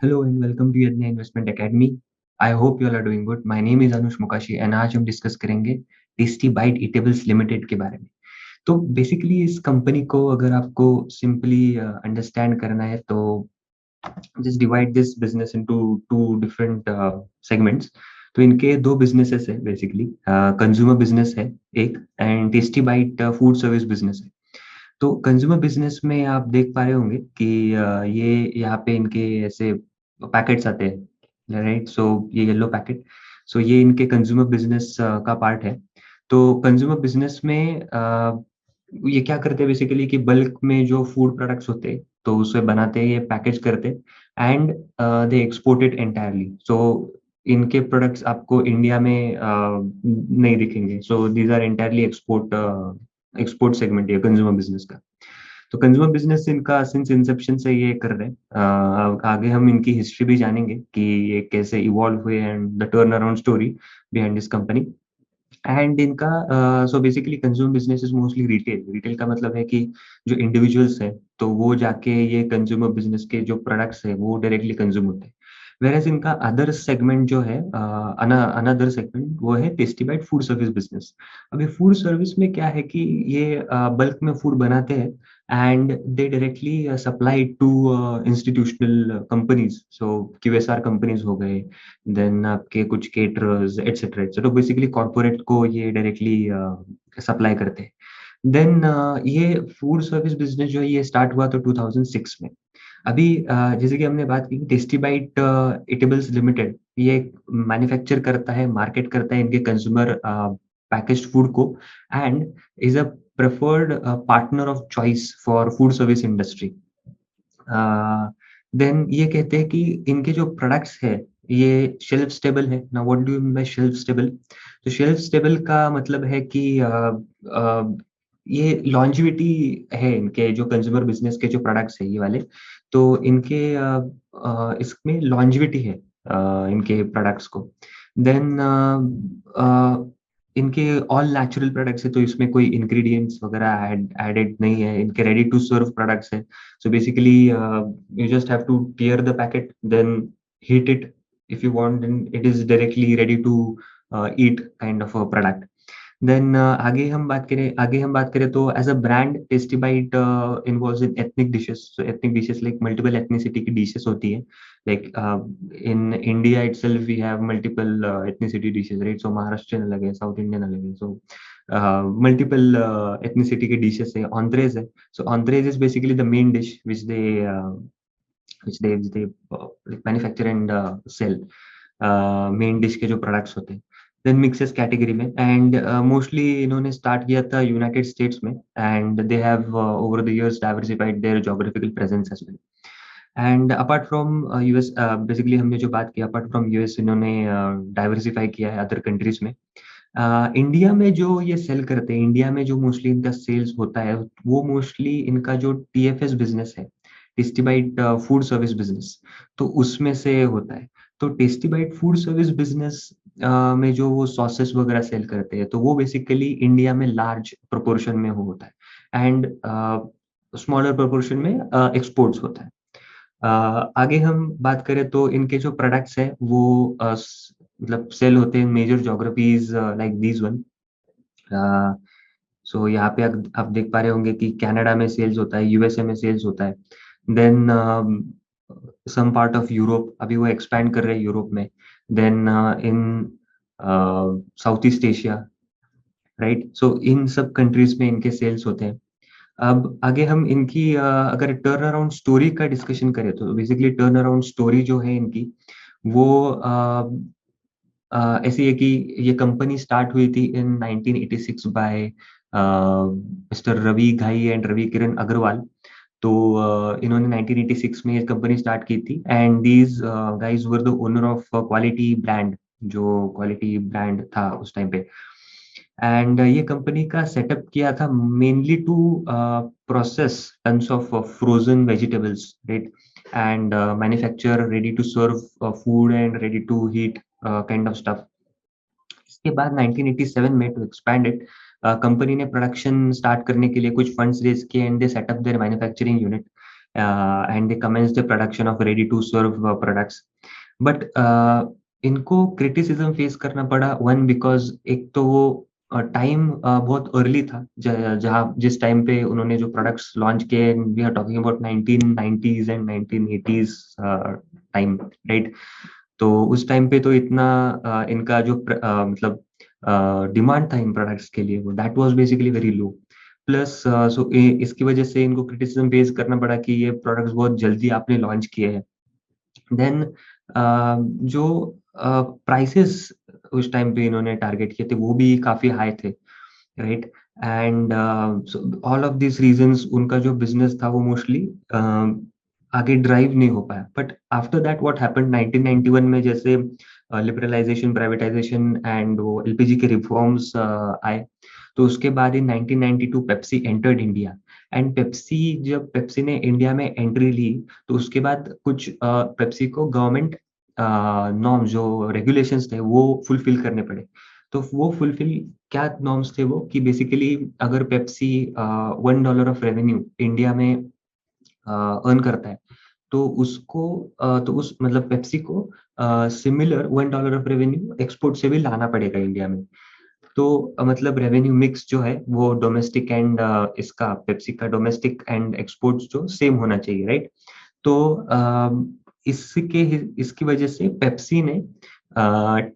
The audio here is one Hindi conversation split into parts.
Hello and welcome to Yadnya Investment Academy. I hope you all are doing good. My name is Anush Mukashi and आज हम डिस्कस करेंगे टेस्टी बाइट ईटेबल्स लिमिटेड के बारे में। तो बेसिकली इस कंपनी को अगर आपको सिंपली अंडरस्टैंड करना है तो just divide this business into two different segments. तो इनके दो बिजनेसेस है बेसिकली, कंज्यूमर बिजनेस है एक and Tasty Bite food service business है। तो कंज्यूमर बिजनेस में आप देख पा रहे होंगे कि ये यहाँ पे इनके ऐसे पैकेट्स आते हैं, राइट? सो ये येलो पैकेट, सो ये इनके कंज्यूमर बिजनेस का पार्ट है। तो कंज्यूमर बिजनेस में ये क्या करते हैं बेसिकली कि बल्क में जो फूड प्रोडक्ट्स होते हैं तो उसे बनाते हैं, ये पैकेज करते हैं and they export it entirely. So इनके प्रोडक्ट्स आपको इंडिया में नहीं दिखेंगे। So these are entirely export segment है कंज्यूमर बिजनेस का। तो कंज्यूमर बिजनेस इनका सिंस इंसेप्शन से ये कर रहे हैं। आगे हम इनकी हिस्ट्री भी जानेंगे कि ये कैसे इवॉल्व हुए and the turnaround story behind this company. And इनका so basically consumer business is mostly retail. Retail का मतलब है कि जो इंडिविजुअल्स है तो वो जाके ये कंज्यूमर बिजनेस के जो प्रोडक्ट्स है वो डायरेक्टली कंज्यूम होते हैं। वेरएज़ इनका अदर सेगमेंट जो है, अनदर सेगमेंट वो है Tasty Bite food service business. अभी फूड सर्विस में क्या है कि ये बल्क में फूड बनाते हैं and they directly supply to institutional companies. So QSR companies हो गए, देन आपके कुछ केटरर्स एटसेट्रा एटसेट्रा। तो बेसिकली कॉर्पोरेट को ये डायरेक्टली सप्लाई करते हैं। देन ये फूड सर्विस बिजनेस जो है ये स्टार्ट हुआ तो 2006 में। अभी जैसे कि हमने बात की टेस्टी बाइट ईटेबल्स लिमिटेड, ये मैन्युफैक्चर करता है, मार्केट करता है इनके कंज्यूमर पैकेज्ड फूड को and is a preferred partner of choice for food service industry. Then ये कहते हैं कि इनके जो प्रोडक्ट्स है ये शेल्फ स्टेबल है। Now what do you mean by shelf stable? तो शेल्फ स्टेबल का मतलब है कि ये लॉन्जेविटी है इनके जो कंज्यूमर बिजनेस के जो प्रोडक्ट्स है ये वाले। तो इनके इसमें लॉन्जेविटी है इनके प्रोडक्ट्स को। देन इनके ऑल नेचुरल प्रोडक्ट्स है तो इसमें कोई इंग्रेडिएंट्स वगैरह एडेड नहीं है। इनके रेडी टू सर्व प्रोडक्ट्स है। So basically, you just have to tear the packet, then heat it if you want, and it is directly ready to eat kind of a product. Then आगे हम बात करें तो as a brand Tasty Bite involves in ethnic dishes. So ethnic dishes like multiple ethnicity की डिशेस होती है। Like in India itself we have multiple ethnicity dishes, right? So Maharashtrian अलग है, साउथ इंडियन अलग है। सो मल्टीपल एथनिसिटी की डिशेस है। ऑन्ड्रेज है। So entrees is basically the main dish which they like manufacture and sell, main dish के जो प्रोडक्ट्स होते हैं। देन मिक्सेस कैटेगरी में एंड मोस्टली इन्होंने स्टार्ट किया था यूनाइटेड स्टेट्स में and they have over the years diversified their geographical presence as well. And apart from US, basically हमने जो बात की अपार्ट फ्रॉम यूएस इन्होंने डाइवर्सिफाई किया है अदर कंट्रीज में। इंडिया में जो ये सेल करते हैं, इंडिया में जो मोस्टली इनका सेल्स होता है वो मोस्टली इनका जो टीएफएस बिजनेस है, Tasty Bite food service business, तो उसमें से होता है। तो Tasty Bite food service business में जो वो सॉसेस वगैरह सेल करते हैं तो वो बेसिकली इंडिया में लार्ज प्रोपोर्शन में हो होता है एंड स्मॉलर प्रोपोर्शन में एक्सपोर्ट्स होता है। आगे हम बात करें तो इनके जो प्रोडक्ट्स हैं वो मतलब सेल होते हैं major geographies like these one. So यहाँ पे आप देख पा रहे होंगे कि कनाडा में सेल्स होता है, यूएसए में सेल्स होता है। Then some part of Europe, अभी वो एक्सपैंड कर रहे हैं यूरोप में। Then in South East Asia, right? So इन सब कंट्रीज में इनके सेल्स होते हैं। अब आगे हम इनकी अगर टर्न अराउंड स्टोरी का डिस्कशन करें तो बेसिकली टर्न अराउंड स्टोरी जो है इनकी वो ऐसी है कि ये कंपनी स्टार्ट हुई थी इन 1986 बाय मिस्टर रवि घाई एंड रवि किरण अग्रवाल। तो इन्होंने 1986 में ये कंपनी स्टार्ट की थी and these guys were the owner of quality brand, जो क्वालिटी ब्रांड था उस टाइम पे। एंड ये कंपनी का सेटअप किया था mainly to process tons of frozen vegetables, right? And manufacture ready to serve food and ready to heat kind of stuff. इसके बाद 1987 में टू एक्सपैंड इट, कंपनी ने प्रोडक्शन स्टार्ट करने के लिए कुछ फंड्स रेज़ किए and they set up their manufacturing unit and they commenced the production of ready to serve products. But इनको क्रिटिसिज्म फेस करना पड़ा, वन बिकॉज़ एक तो वो टाइम बहुत अर्ली था, जहाँ जिस टाइम पे उन्होंने जो प्रोडक्ट्स लॉन्च किए, we are talking about 1990s and 1980s time, right? तो उस टाइम पे तो इतना इनका जो मतलब डिमांड था इन प्रोडक्ट्स के लिए, वो that was basically very low. Plus so इसकी वजह से इनको क्रिटिसिज्म फेस करना पड़ा कि ये प्रोडक्ट्स बहुत जल्दी आपने लॉन्च किए हैं। देन जो प्राइसेस उस टाइम पे इन्होंने टारगेट किए थे, वो भी काफ़ी हाई थे, right? And so all of these reasons, उनका जो बिज़नेस था वो मोस्टली आगे ड्राइव नहीं हो पाया। But after that what happened 1991 में, जैसे लिबरलाइज़ेशन, प्राइवेटाइज़ेशन एंड वो एलपीजी के रिफॉर्म्स आए, तो उसके बाद इन 1992 पेप्सी एंटर्ड इंडिया। एंड जब पेप्सी ने इंडिया में एंट्री ली, तो उसके बाद कुछ पेप्सी को गवर्नमेंट नॉर्म जो रेगुलेशंस थे वो फुलफिल करने पड़े। तो वो फुलफिल क्या नॉर्म्स थे वो, कि बेसिकली अगर पेप्सी $1 ऑफ रेवेन्यू इंडिया में अर्न करता है, तो उसको तो उस मतलब पेप्सी को सिमिलर $1 ऑफ रेवेन्यू एक्सपोर्ट से भी लाना पड़ेगा इंडिया में। तो मतलब रेवेन्यू मिक्स जो है वो डोमेस्टिक एंड इसका पेप्सी का डोमेस्टिक एंड एक्सपोर्ट्स जो सेम होना चाहिए, राइट? तो इसकी वजह से पेप्सी ने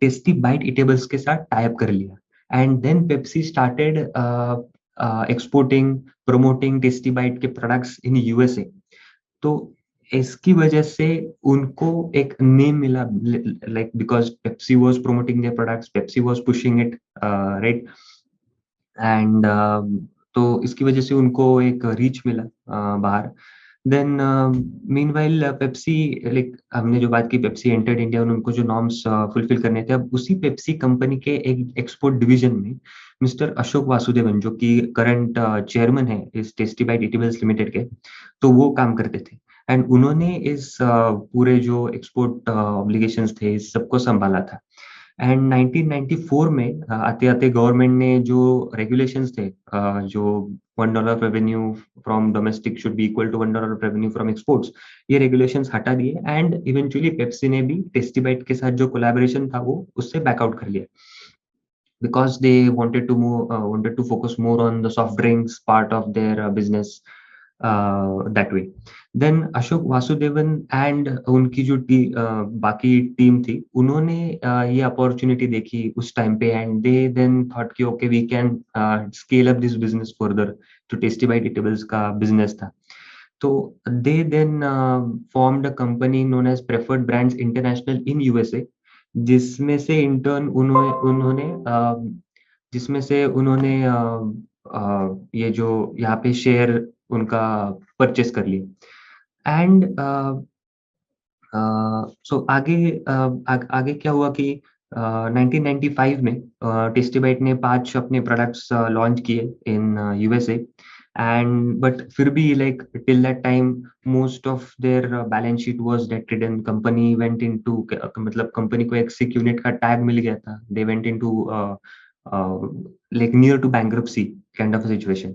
टेस्टी बाइट ईटेबल्स के साथ टाई अप कर लिया and then Pepsi started exporting, promoting Tasty Bite के प्रोडक्ट्स इन यूएसए। तो इसकी वजह से उनको एक नेम मिला, like because Pepsi was promoting their products, Pepsi was pushing it, right? And तो इसकी वजह से उनको एक रीच मिला बाहर। देन मीनव्हाइल पेप्सी, लाइक हमने जो बात की, पेप्सी एंटर्ड इंडिया और उनको जो नॉर्म्स फुलफिल करने थे, अब उसी पेप्सी कंपनी के एक एक्सपोर्ट डिवीजन में मिस्टर अशोक वासुदेवन, जो कि करंट चेयरमैन है इस टेस्टी बाइट ईटेबल्स लिमिटेड के, तो वो काम करते थे। एंड उन्होंने इस पूरे जो एक्सपोर्ट ऑब्लिगेशंस थे, इस सबको सँभाला था। एंड 1994 में आते-आते गवर्नमेंट ने जो रेगुलेशंस थे, जो $1 revenue from domestic should be equal to $1 revenue from exports, ये रेगुलेशंस हटा दिए एंड इवेंचुअली पेप्सी ने भी टेस्टी बाइट के साथ जो कोलैबोरेशन था वो उससे बैक आउट कर लिया। Because they wanted to focus more on the soft drinks part of their business that way. Then Ashok Vasudevan and उनकी जो बाकी टीम थी, उन्होंने ये अपॉर्चुनिटी देखी उस टाइम पे एंड दे देन थॉट कि okay, we can scale up this business further. तो टेस्टी बाइट ईटेबल्स का बिजनेस था। तो they then formed a company known as Preferred Brands International in USA, जिसमें से इन टर्न उन्होंने जिसमें से उन्होंने ये जो यहाँ पे शेयर उनका परचेज़ कर लिए। एंड सो आगे क्या हुआ कि 1995 में टेस्टी बाइट ने 5 अपने प्रोडक्ट्स लॉन्च किए इन यूएसए। एंड बट फिर भी like till that time most of their balance sheet was dated and company went into, मतलब कंपनी को एक सिक यूनिट का टैग मिल गया था। They went into like near to bankruptcy kind of situation.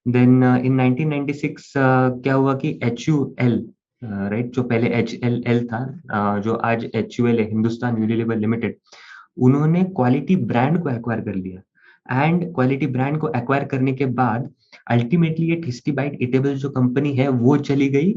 Then in 1996 क्या हुआ कि एचयूएल, राइट, जो पहले एचएलएल था, जो आज एचयूएल है, हिंदुस्तान यूनिलीवर लिमिटेड, उन्होंने क्वालिटी ब्रांड को एक्वायर कर लिया। एंड क्वालिटी ब्रांड को एक्वायर करने के बाद अल्टीमेटली ये टेस्टी बाइट ईटेबल्स जो कंपनी है वो चली गई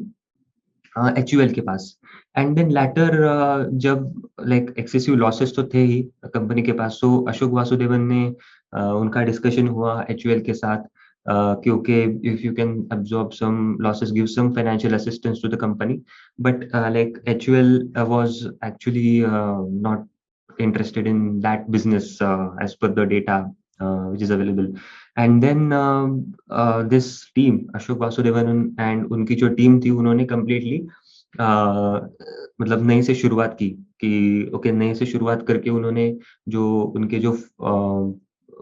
एचयूएल के पास। एंड देन लैटर जब लाइक एक्सेसिव लॉसेस तो थे ही कंपनी के पास, सो अशोक वासुदेवन ने उनका डिस्कशन हुआ एचयूएल के साथ कि okay, if you can absorb some losses, give some financial assistance to the company. But like HUL was actually not interested in that business as per the data which is available. And then this team, Ashok Vasudevan and उनकी जो टीम थी, उन्होंने completely मतलब नए से शुरुआत की कि ओके, नए से शुरुआत करके उन्होंने जो उनके जो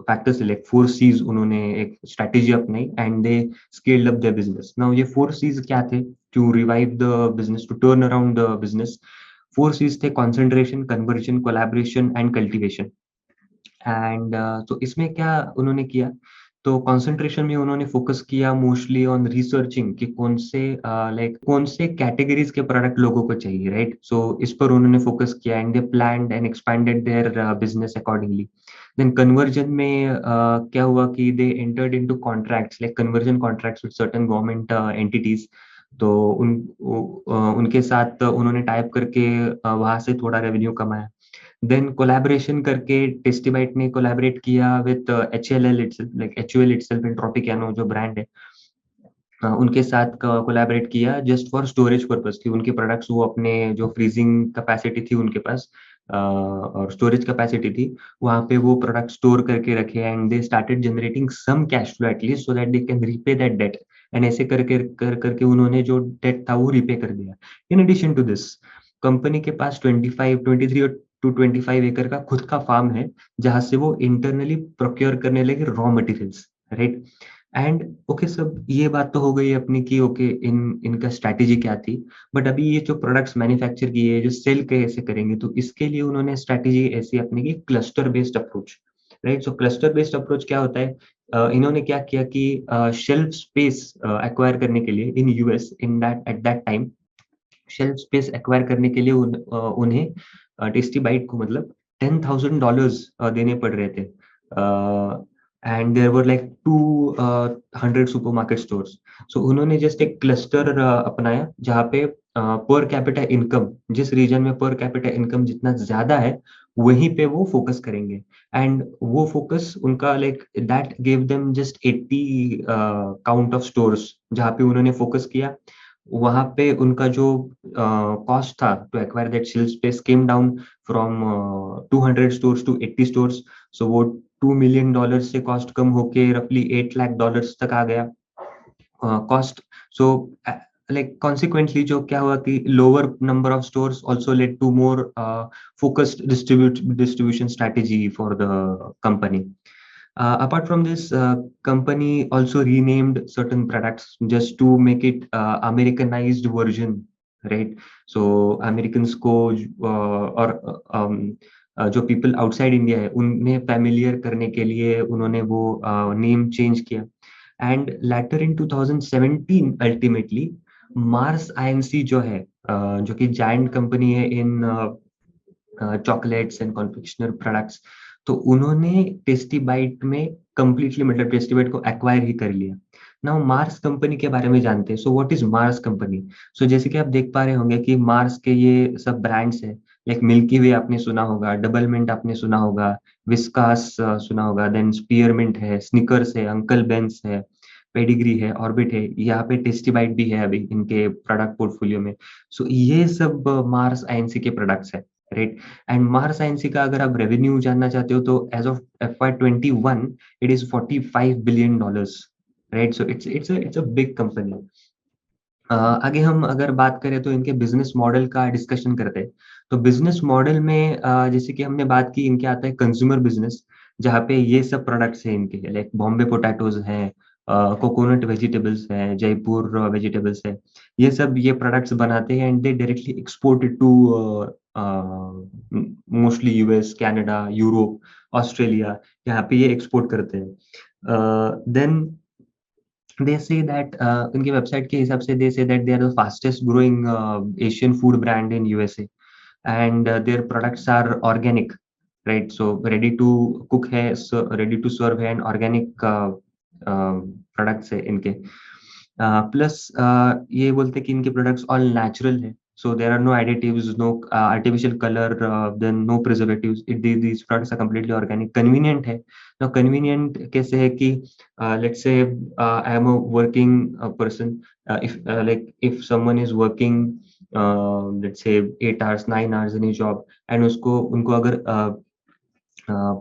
फैक्टर्स थे, लाइक 4 सीज़, उन्होंने एक स्ट्रैटेजी अपनाई and they scaled up their business. Now ये 4 सीज़ क्या थे to revive the business, to turn around the business? 4 Cs थे: concentration, conversion, collaboration and cultivation. And तो इसमें क्या उन्होंने किया, तो कंसंट्रेशन में उन्होंने फोकस किया मोस्टली ऑन रिसर्चिंग कि कौन से कैटेगरीज के प्रोडक्ट लोगों को चाहिए, राइट? सो इस पर उन्होंने फोकस किया and they planned and expanded their business accordingly. Then conversion में क्या हुआ कि they entered into contracts like conversion contracts with certain government entities. तो उनके साथ उन्होंने टाइप करके वहां से थोड़ा रेवेन्यू कमाया। देन कोलैबोरेशन करके टेस्टीबाइट ने कोलैबोरेट किया with HLL itself, like HUL itself and Tropicana जो ब्रांड है, उनके साथ कोलैबोरेट किया जस्ट फॉर स्टोरेज पर्पस कि उनके प्रोडक्ट्स वो अपने जो फ्रीजिंग कैपेसिटी थी उनके पास और स्टोरेज कैपेसिटी थी, वहाँ पे वो प्रोडक्ट स्टोर करके रखे and they started generating some cash flow at least so that they can repay that debt. And ऐसे करके उन्होंने जो डेट था वो रीपे कर दिया। In addition to this, company के पास 23 टू 25 एकड़ का खुद का फार्म है, जहाँ से वो इंटरनली प्रोक्योर करने लगे raw materials, right? And okay, सब ये बात तो हो गई अपनी कि ओके इनका स्ट्रैटेजी क्या थी। बट अभी ये जो प्रोडक्ट्स मैन्युफैक्चर किए, जो सेल कैसे करेंगे, तो इसके लिए उन्होंने स्ट्रैटेजी ऐसी अपनी की क्लस्टर बेस्ड अप्रोच, राइट? सो क्लस्टर बेस्ड अप्रोच क्या होता है? इन्होंने क्या किया कि शेल्फ स्पेस एक्वायर करने के लिए in US in that at that time, shelf space acquire करने के लिए उन्हें टेस्टी बाइट को मतलब $10,000 देने पड़ रहे थे। And there were like 200 supermarket stores. So उन्होंने जस्ट एक क्लस्टर अपनाया जहाँ पे पर कैपिटा इनकम, जिस रीजन में पर कैपिटा इनकम जितना ज्यादा है वहीं पे वो फोकस करेंगे। एंड वो फोकस उनका like that gave them just 80 count of stores जहाँ पे उन्होंने फोकस किया। वहाँ पे उनका जो कॉस्ट था to acquire that shelf space came down from 200 stores to 80 stores. So वो $2 million से कॉस्ट कम होके रफली $8 लाख तक आ गया कॉस्ट। सो लाइक कॉन्सिक्वेंटली जो क्या हुआ कि lower number of stores also led to more focused distribution strategy for the company. Apart from this, company also renamed certain products just to make it Americanized version, right? So Americans को और जो people outside India है उन्हें familiar करने के लिए उन्होंने वो name change किया। And later in 2017 ultimately Mars INC जो है जो कि giant company है in चॉकलेट्स एंड कॉन्फेक्शनर प्रोडक्ट्स, तो उन्होंने टेस्टी बाइट में कंप्लीटली मतलब टेस्टी बाइट को एक्वायर ही कर लिया। नाउ मार्स कंपनी के बारे में जानते हैं। So what is Mars company? So जैसे कि आप देख पा रहे होंगे कि मार्स के ये सब ब्रांड्स हैं, लाइक मिल्की वे आपने सुना होगा, डबल मिंट आपने सुना होगा, विस्कास सुना होगा, देन स्पीयरमिंट है, स्निकर्स है, अंकल बेंस है, पेडिग्री है, ऑर्बिट है, यहाँ पे टेस्टी बाइट भी है अभी इनके प्रोडक्ट पोर्टफोलियो में। सो ये सब मार्स आईएनसी के प्रोडक्ट्स है, राइट? एंड मार्स आईएनसी का अगर आप रेवेन्यू जानना चाहते हो तो as of FY21 it is $45 billion, right? So it's a big company. आगे हम अगर बात करें तो इनके बिजनेस मॉडल का डिस्कशन करते हैं। तो बिजनेस मॉडल में जैसे कि हमने बात की, इनके आता है कंज्यूमर बिजनेस, जहाँ पे ये सब प्रोडक्ट्स हैं इनके, लाइक बॉम्बे पोटैटोज हैं, कोकोनट वेजिटेबल्स हैं, जयपुर वेजिटेबल्स है, ये प्रोडक्ट्स बनाते हैं and they directly export it to mostly US, Canada, Europe, Australia, यहाँ पे ये एक्सपोर्ट करते हैं। देन they say that उनकी वेबसाइट के हिसाब से they say that they are the fastest growing Asian food brand in USA and their products are organic, right? So ready to cook है, so ready to serve है and organic products है इनके। प्लस ये बोलते हैं कि इनके प्रोडक्ट्स ऑल नेचुरल है, so there are no additives, no artificial color, then no preservatives. These products are completely organic, convenient है। now convenient कैसे है कि let's say I am a working person, if someone is working let's say 8 hours 9 hours in a job and उसको उनको अगर uh,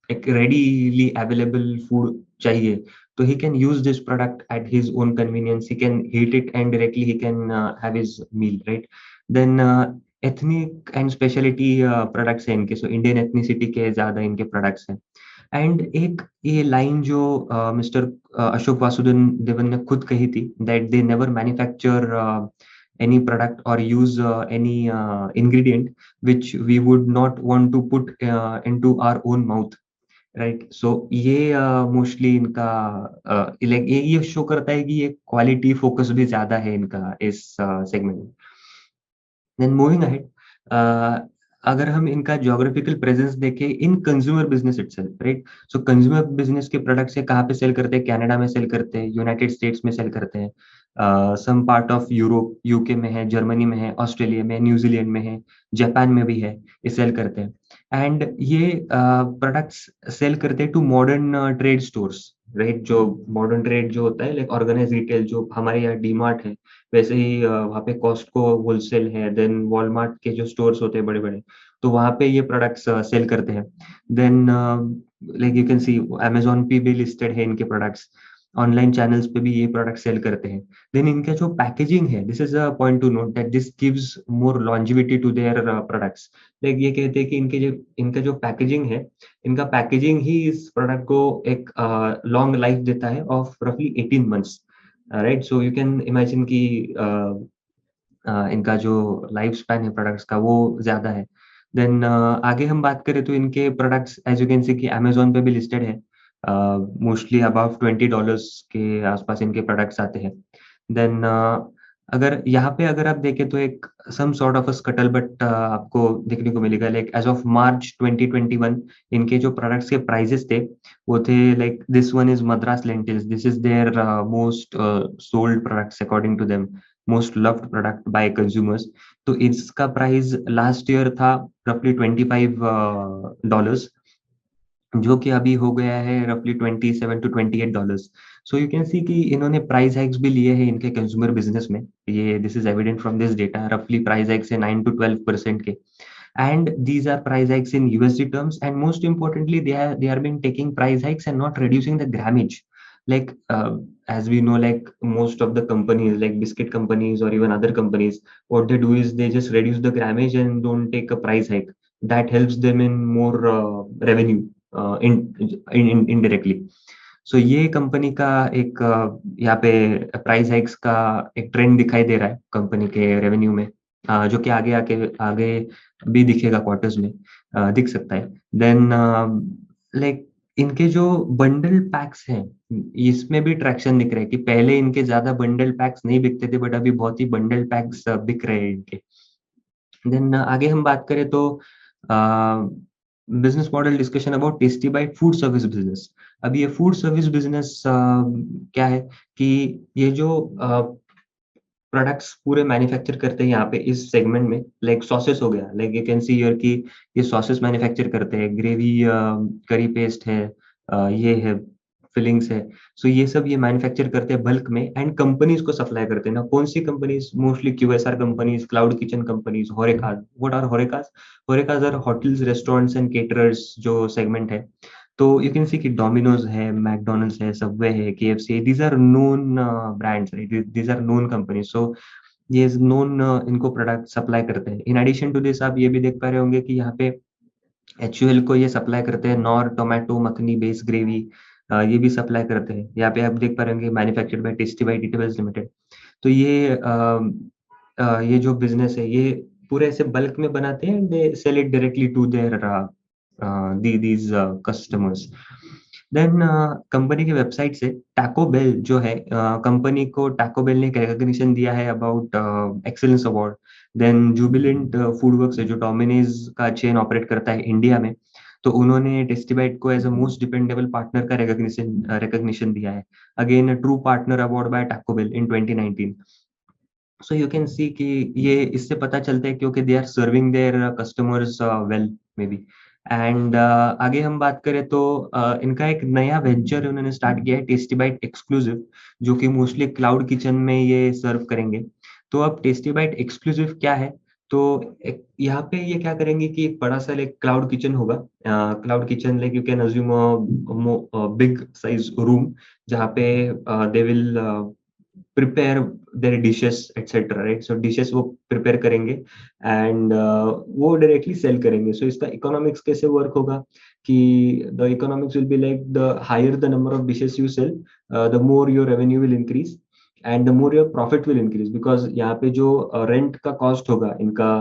एक readily available food चाहिए, तो he can use this product at his own convenience, he can heat it and directly he can have his meal, right? Then ethnic and specialty products हैं इनके, so Indian ethnicity के ज्यादा इनके products हैं। एंड एक ये लाइन जो मिस्टर अशोक वासुदेवन देवन ने खुद कही थी, that they never manufacture any product or use any ingredient which we would not want to put into our own mouth, right? So ये मोस्टली इनका लाइक ये शो करता है कि ये क्वालिटी फोकस भी ज़्यादा है इनका इस सेगमेंट में। देन मूविंग अहेड, अगर हम इनका ज्योग्राफिकल प्रेजेंस देखें इन कंज्यूमर बिजनेस इटसेल्फ, राइट? सो कंज्यूमर बिजनेस के प्रोडक्ट्स है कहाँ पे सेल करते हैं? कनाडा में सेल करते हैं, यूनाइटेड स्टेट्स में सेल करते हैं, some part of Europe, UK में है, जर्मनी में है, ऑस्ट्रेलिया में, न्यूजीलैंड में है, जापान में भी है, ये सेल करते हैं। एंड ये प्रोडक्ट्स सेल करते हैं to modern trade stores, right? जो मॉडर्न ट्रेड जो होता है लाइक ऑर्गेनाइज्ड रिटेल, जो हमारे यहाँ डीमार्ट है, वैसे ही वहाँ पे कॉस्टको होलसेल है, देन वॉलमार्ट के जो स्टोर्स होते हैं बड़े-बड़े, तो वहाँ पे ये प्रोडक्ट्स सेल करते हैं। Then like you can see Amazon पे भी लिस्टेड है इनके प्रोडक्ट्स, ऑनलाइन चैनल्स पे भी ये प्रोडक्ट सेल करते हैं। देन इनका जो पैकेजिंग है, this is a point to note that this gives more longevity to their products. Like ये कहते हैं कि इनका जो पैकेजिंग है, इनका पैकेजिंग ही इस प्रोडक्ट को एक लॉन्ग लाइफ देता है ऑफ रफली 18 months. Right? So you can imagine कि इनका जो लाइफ स्पैन है प्रोडक्ट्स का वो ज़्यादा है। देन आगे हम बात करें तो इनके products as you can see कि अमेज़न पे भी लिस्टेड है। मोस्टली अबव $20 के आस-पास इनके प्रोडक्ट्स आते हैं। देन अगर यहाँ पे अगर आप देखें तो एक some sort of a scuttlebutt आपको देखने को मिलेगा, लाइक एज़ ऑफ मार्च 2021 इनके जो प्रोडक्ट्स के प्राइसेज़ थे, वो थे like this one is Madras lentils, this is their most sold products according to them, most loved product by consumers. तो इसका प्राइस लास्ट ईयर था रफली $25, जो कि अभी हो गया है रफली 27 to $28। So you can see कि इन्होंने प्राइस हाइक्स भी लिए हैं इनके कंज्यूमर बिजनेस में। ये this is evident from this data, रफली प्राइस हाइक्स है 9 टू 12% के। And these are price hikes in USD terms, and most importantly, they are being taking price hikes and not reducing the grammage. Like as we know, like most of the companies, like biscuit companies or even other companies, what they do is they just reduce the grammage and don't take a price hike. That helps them in more revenue indirectly. सो ये कंपनी का एक यहाँ पे प्राइस हाइक्स का एक ट्रेंड दिखाई दे रहा है कंपनी के रेवेन्यू में, जो कि आगे आके आगे भी दिखेगा क्वार्टर्स में, दिख सकता है। देन लाइक इनके जो बंडल पैक्स हैं, इसमें भी ट्रैक्शन दिख रहा है कि पहले इनके ज़्यादा बंडल पैक्स नहीं बिकते थे, बट अभी बहुत ही बंडल पैक्स बिक रहे हैं इनके। देन आगे हम बात करें तो business model discussion about Tasty Bite food service business. अब ये फूड सर्विस बिज़नेस क्या है कि ये जो प्रोडक्ट्स पूरे मैन्युफैक्चर करते हैं यहाँ पे इस सेगमेंट में, लाइक सॉसेस हो गया, like you can see here कि ये सॉसेस मैन्युफैक्चर करते हैं, ग्रेवी, करी पेस्ट है, ये है, फिलिंग्स है। सो ये सब ये मैन्युफैक्चर करते हैं बल्क में एंड कंपनीज को सप्लाई करते हैं ना। कौन सी companies? Mostly QSR companies, cloud kitchen companies, horecas. What are horecas? Horecas are hotels, restaurants and caterers जो सेगमेंट है। तो यू कैन सी कि डोमिनोज है, मैकडॉनल्ड्स है, सबवे है, KFC, these are known brands, right? These are known companies. So ये नोन इनको प्रोडक्ट सप्लाई करते हैं। इन एडिशन टू दिस आप ये भी देख पा रहे होंगे कि यहाँ पे एचयूएल को ये सप्लाई करते हैं nor tomato makhani base gravy, ये भी सप्लाई करते हैं। यहाँ पे आप देख पा रहे होंगे manufactured by Tasty Bite eatables limited. तो ये जो बिज़नेस है, ये पूरे ऐसे बल्क में बनाते हैं, they sell it directly to their these customers. Then company की वेबसाइट से टैको बेल जो है, कंपनी को टैको बेल ने एक रिकॉग्निशन दिया है about excellence award. Then Jubilant FoodWorks है जो डोमिनोज का चेन ऑपरेट करता है इंडिया में, तो उन्होंने टेस्टी बाइट को as a most dependable partner का रिकॉग्निशन दिया है। Again true partner award by Taco Bell in 2019। So you can see कि ये इससे पता चलता है क्योंकि they are serving their customers well maybe. And आगे हम बात करें तो इनका एक नया वेंचर उन्होंने स्टार्ट किया है, टेस्टी बाइट एक्सक्लूसिव, जो कि मोस्टली क्लाउड किचन में ये सर्व करेंगे। तो अब टेस्टी बाइट एक्सक्लूसिव क्या है? तो एक यहाँ पे ये क्या करेंगे कि एक बड़ा सा लाइक क्लाउड किचन होगा। Cloud kitchen like you can assume big size room, जहाँ पे they will prepare their dishes etcetera, right? So dishes वो प्रिपेयर करेंगे एंड वो डायरेक्टली सेल करेंगे। सो इसका इकोनॉमिक्स कैसे वर्क होगा कि the economics will be like the higher the number of dishes you sell, the more your revenue will increase and the more your profit will increase, because यहाँ पे जो रेंट का कॉस्ट होगा इनका,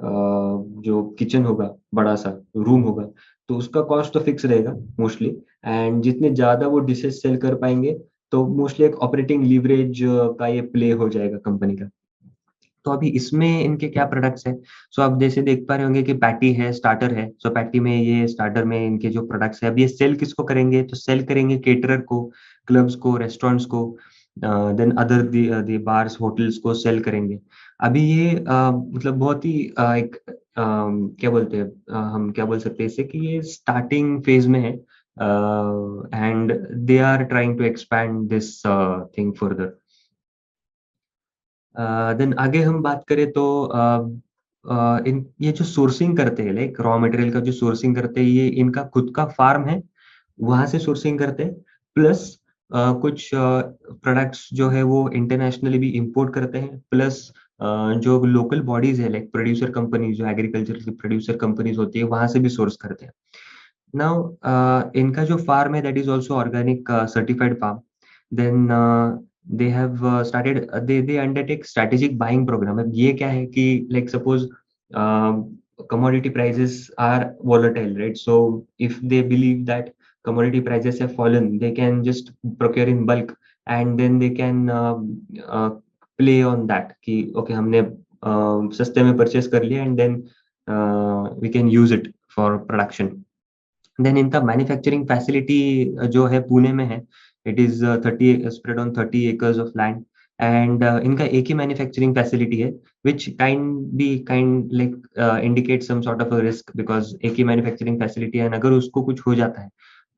जो किचन होगा, बड़ा सा रूम होगा, तो उसका कॉस्ट तो फिक्स रहेगा मोस्टली, एंड जितने ज़्यादा वो डिशेज़ सेल कर पाएँगे, तो मोस्टली एक ऑपरेटिंग लीवरेज का ये प्ले हो जाएगा कंपनी का। तो अभी इसमें इनके क्या प्रोडक्ट्स हैं? सो आप जैसे देख पा रहे होंगे कि पैटी है, स्टार्टर है। सो पैटी में ये स्टार्टर में इनके जो प्रोडक्ट्स हैं, अब ये सेल किसको करेंगे? तो सेल करेंगे केटरर को, क्लब्स को, रेस्टोरेंट्स को, then other the bars, hotels को सेल करेंगे। अभी ये मतलब बहुत ही एक क्या बोलते हैं, हम क्या बोल सकते हैं इसे कि ये स्टार्टिंग फेज़ में है, and they are trying to expand this thing further. Then आगे हम बात करें तो इन ये जो सोर्सिंग करते हैं, लाइक रॉ मटेरियल का जो सोर्सिंग करते हैं, ये इनका खुद का फार्म है, वहाँ से सोर्सिंग करते हैं। प्लस कुछ प्रोडक्ट्स जो है वो इंटरनेशनली भी इम्पोर्ट करते हैं। प्लस जो लोकल बॉडीज़ है, लाइक प्रोड्यूसर कंपनी, जो एग्रीकल्चर की प्रोड्यूसर कंपनीज़ होती है, वहाँ से भी सोर्स करते हैं। नाउ इनका जो फार्म है, that is also organic certified farm. Then they have started, they undertake strategic buying program. अब ये क्या है कि like suppose commodity prices are volatile, right? So if they believe that commodity prices have fallen, they can just procure in bulk, and then they can uh, play on that कि okay, हमने सस्ते में परचेस कर लिया, and then we can use it for production. Then इनका मैन्युफैक्चरिंग फैसिलिटी जो है पुणे में है। It is 30 spread on 30 acres of land, and इनका एक ही मैन्युफैक्चरिंग फैसिलिटी है, which kind like indicate some sort of a risk, because एक ही मैन्युफैक्चरिंग फैसिलिटी है, एंड अगर उसको कुछ हो जाता है,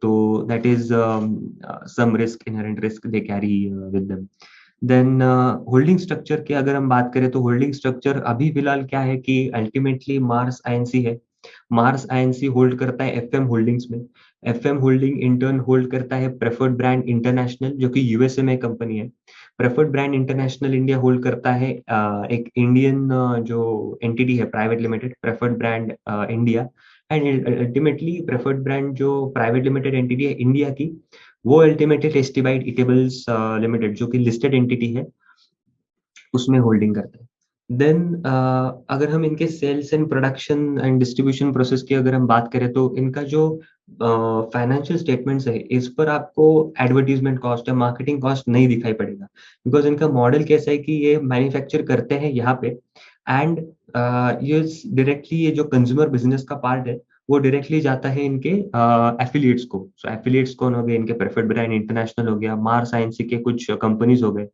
तो that is some risk, inherent risk they carry with them. Then holding structure की अगर हम बात करें, तो होल्डिंग स्ट्रक्चर अभी फिलहाल क्या है कि अल्टीमेटली मार्स आईएनसी है। मार्स आईएनसी होल्ड करता है एफएम होल्डिंग्स में। FM holding in turn hold करता है प्रेफर्ड ब्रांड इंटरनेशनल, जो कि यूएसए में कंपनी है। प्रेफर्ड ब्रांड इंटरनेशनल इंडिया होल्ड करता है एक इंडियन जो एंटिटी है, private limited, preferred brand India. And ultimately preferred brand जो प्राइवेट लिमिटेड एंटिटी है इंडिया की, वो ultimately Tasty Bite eatables limited, जो कि लिस्टेड एंटिटी है, उसमें होल्डिंग करते हैं। देन अगर हम इनके sales and production and distribution process की अगर हम बात करें, तो इनका जो फाइनेंशियल स्टेटमेंट्स है, इस पर आपको एडवर्टाइजमेंट कॉस्ट या मार्केटिंग कॉस्ट नहीं दिखाई पड़ेगा, बिकॉज़ इनका मॉडल कैसा है कि ये मैन्युफैक्चर करते हैं यहाँ पे, एंड ये डायरेक्टली ये जो कंज्यूमर बिज़नेस का पार्ट है, वो डायरेक्टली जाता है इनके एफिलिएट्स को। सो एफिलिएट्स कौन हो गए? इनके प्रेफर्ड ब्रांड इंटरनेशनल हो गया, मार्स आईएनसी के कुछ कंपनीज़ हो गए।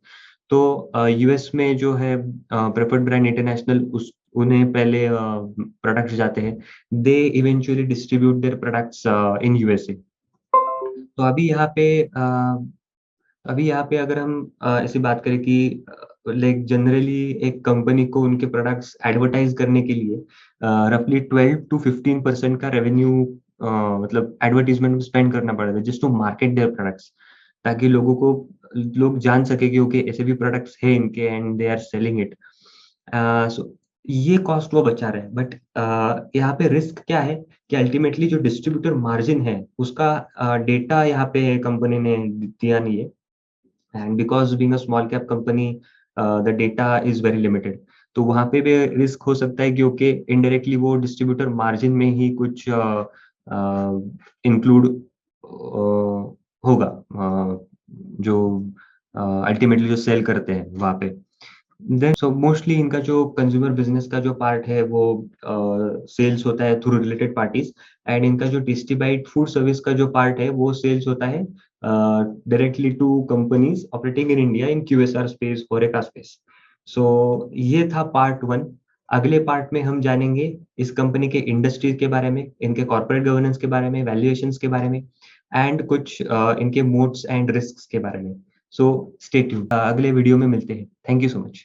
तो यूएस में जो है प्रेफर्ड ब्रांड इंटरनेशनल, उस उन्हें पहले प्रोडक्ट्स जाते हैं। They eventually distribute their products in USA. तो अभी यहाँ पे अगर हम ऐसी बात करें कि लाइक जनरली एक कंपनी को उनके प्रोडक्ट्स एडवर्टाइज करने के लिए रफली 12 टू 15% का रेवेन्यू मतलब एडवर्टाइजमेंट में स्पेंड करना पड़ेगा, just to market their products, ताकि लोग जान सके कि ओके, ऐसे भी प्रोडक्ट्स है इनके, and they are selling it. So ये कॉस्ट वो बचा रहे हैं, बट यहाँ पे रिस्क क्या है कि अल्टीमेटली जो डिस्ट्रीब्यूटर मार्जिन है, उसका डेटा यहाँ पे कंपनी ने दिया नहीं है, and because being a small cap company, the data is very limited. तो वहाँ पे भी रिस्क हो सकता है, क्योंकि इनडायरेक्टली वो डिस्ट्रीब्यूटर मार्जिन में ही कुछ इंक्लूड होगा, जो अल्टीमेटली जो सेल करते हैं वहाँ पे। देन सो मोस्टली इनका जो कंज्यूमर बिज़नेस का जो पार्ट है, वो सेल्स होता है थ्रू रिलेटेड पार्टीज़, एंड इनका जो टेस्टी बाइट फूड सर्विस का जो पार्ट है, वो सेल्स होता है directly to companies operating in India in QSR space, horeca space. So ये था पार्ट 1। अगले पार्ट में हम जानेंगे इस कंपनी के इंडस्ट्रीज़ के बारे में, इनके कॉर्पोरेट गवर्नेंस के बारे में, वैल्यूएशंस के बारे में, एंड कुछ इनके मोड्स एंड रिस्क्स के बारे में। सो स्टे ट्यून्ड, अगले वीडियो में मिलते हैं। Thank you so much.